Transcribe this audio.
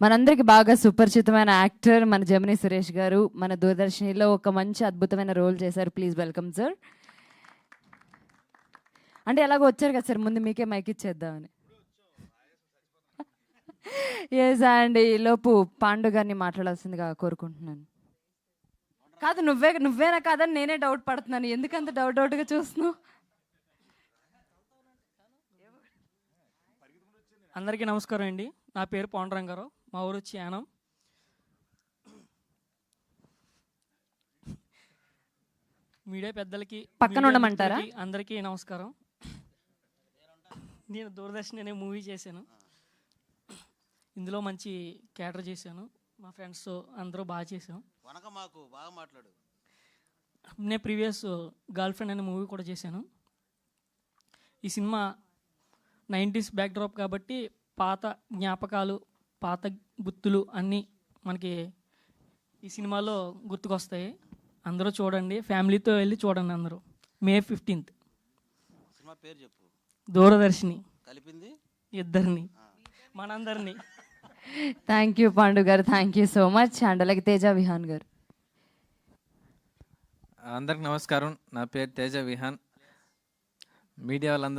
మనందరికి బాగా సుపరిచితమైన యాక్టర్ మన జమినీ సురేష్ గారు మన దూరదర్శనిలో ఒక మంచి అద్భుతమైన రోల్ చేశారు. Please welcome sir. అంటే ఎలాగో వచ్చారు కదా సార్, ముందు మీకే మైక్ ఇచ్చేద్దామని. ఎస్ అండి, ఈలోపు పాండు గారిని మాట్లాడాల్సిందిగా కోరుకుంటున్నాను. కాదు, నువ్వేనా కాదని నేనే డౌట్ పడుతున్నాను. ఎందుకంత డౌట్గా చూస్తున్నావు? అందరికీ నమస్కారం అండి. నా పేరు పాండురంగారావు, మా ఊరు వచ్చి యానం. మీడియా పెద్దలకి పక్కన ఉండమంటారా? అందరికీ నమస్కారం. నేను దూరదర్శన్ అనే మూవీ చేశాను. ఇందులో మంచి క్యారెక్టర్ చేశాను. మా ఫ్రెండ్స్ అందరూ బాగా చేశాం. నేను ప్రీవియస్ గర్ల్ ఫ్రెండ్ అనే మూవీ కూడా చేశాను. ఈ సినిమా 90s బ్యాక్డ్రాప్ కాబట్టి పాత జ్ఞాపకాలు, పాత గుర్తులు అన్నీ మనకి ఈ సినిమాలో గుర్తుకొస్తాయి. అందరూ చూడండి, ఫ్యామిలీతో వెళ్ళి చూడండి అందరూ. May 15th. సినిమా పేరు చెప్పు. దూరదర్శిని కలిపింది ఇద్దరిని, మనందరినీ. థ్యాంక్ యూ పాండు గారు, thank you so much. And అలాగే తేజ విహాన్ గారు. అందరికి నమస్కారం. నా పేరు తేజ విహాన్. మీడియా వాళ్ళందరూ